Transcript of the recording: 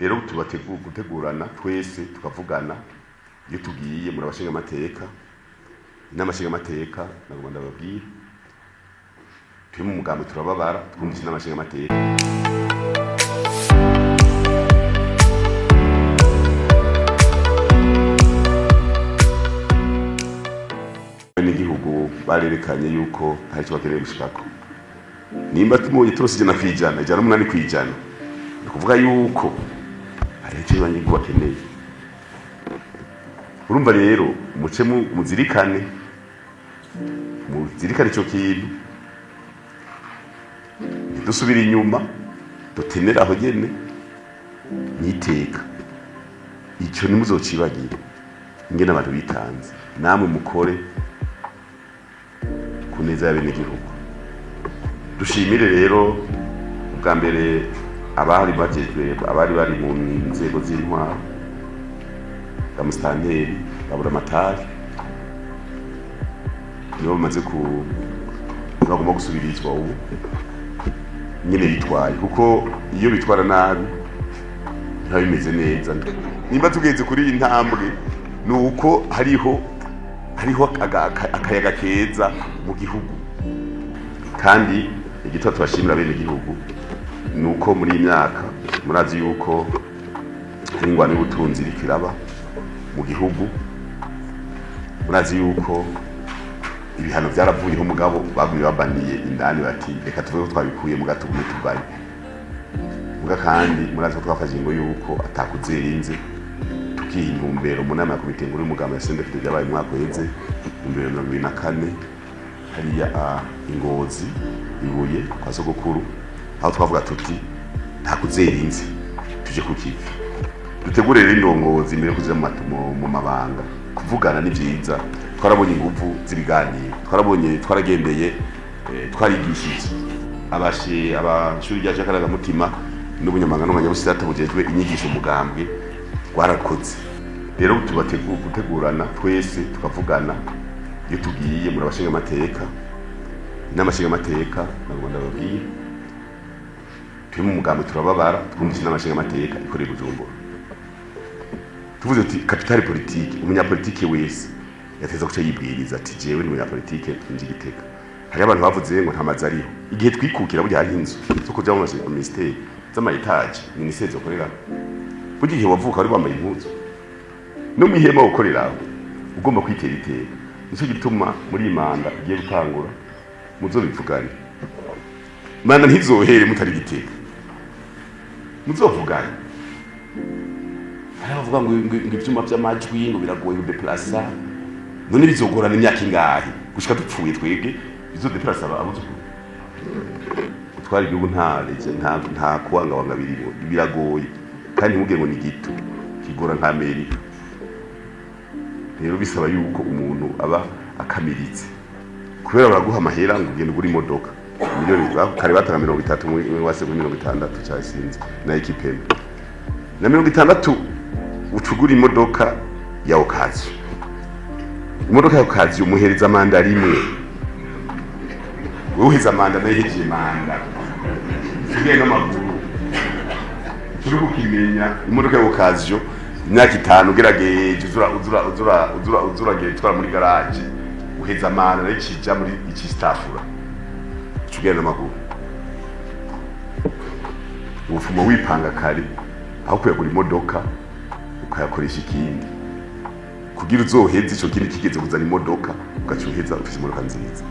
rero gutegurana twese tukavugana iyo tugiye muri abashinga amateka n'amashinga amateka nagomba ndababwira turi mu mugambo turababara twumvise n'amashinga amateka n'igihugu barerekanye yuko hari icyo bakeneye gushikako nimba tumuye turose ijana kwijana ijana n'umunani kwijana ni kuvuga yuko hari icyo banyigo bakeneye. Urumva rero muce muzirikane icyo kintu dusubira inyuma dutenera aho nyene niteka icyo nimuzocibagira ingene abantu bitanze namwe mukore kuneza y'abene gihugu. Dushimire rero ubwa mbere abari bari mu nzego z'intwaro Musitanteri babura amatari nibo bamaze bagomba gusubirizwa ubu nyine bitwaye kuko iyo bitwara nabi nta bimeze neza. Nimba tugeze kuri iyi ntambwe ni uko hariho akayaga keza mu gihugu kandi igitwa tubashimira bene gihugu ni uko muri iyi myaka murazi yuko ingwano y'ubutunzi irikiraba mu gihugu. Murazi yuko ibihano byaravuyeho mugabo bagumye babaniye indani bati reka tuvuge ko twabikuye mu gatugume tubaye muga kandi murazi ko twafashe ngo yuko atakuzerinze tukiha intumbero mu nama ya komite nkuru y'umugambi ya CNDD yabaye umwaka uheze 2024 hariya Ingozi Ibuye kwa sogokuru aho twavuga tuti ntakuzerinze tuje kukiva dutegure rero indongozi mbere kuza mu mabanga kuvugana ni byiza. Twarabonye ingufu z'ibiganiro twaragendeye twarigishije abashuri rya Jakaraga mutima n'ubunyamagano n'abanyabusirata bujejwe inyigisho mugambwe twarakoze. Rero gutegurana twese tukavugana iyo tugiye muri abashinga amateka n'amashinga amateka nagomba ndababwira turi mu mugambo turababara twumvise n'amashinga amateka ikorera Bujumbura. Tuvuze ati kapitali politiki umunyapolitiki wese yateza guca yibwiriza ati jewe ni umunyapolitiki nje Gitega. Hari abantu bavuze ngo ntamazi ariho igihe twikukira burya hari inzu zo kuja mu ministeri z'amayetaje ministeri zo korera burya igihe wavuka wari wambaye impuzu no mwihema ukorera ugomba kwitera iteka. Nicyo gituma muri imanda igiye gutangura muzobivugane manda ntizohere mutari Gitega muzovugane. Aravuga ngo ibyuma by'amajwi ngo biragoye udeplasa none bizogorana imyaka ingahe gushika dupfuye twebwe bizo deplasa ababuze utwara igihugu nta kuwanga birimo biragoye kandi ntuge ngo ni gito kigora nka Amerika. Rero bisaba yuko umuntu aba akamiritse kubera baraguha amahera ngo ugende ugura imodoka miliyoni kare batanga 30 mu wase 60 cyasinze na ekipe na 60 ucugura imodoka ya Okazi. Imodoka ya Okazi umuhereza manda rimwe uheza manda na yeje manda tugiye n'amaguru turi kukimenya imodoka ya Okazi yo imyaka 5 gerageje uzura twara muri garage uheza manda na ikija muri iki staffura tugiye n'amaguru ufuma wipanga kare aho kuyagura imodoka ukayakoresha ikindi kugira uzoheze ico kindi kigeze kuzana imodoka ugacuheza ufise imodoka nziza.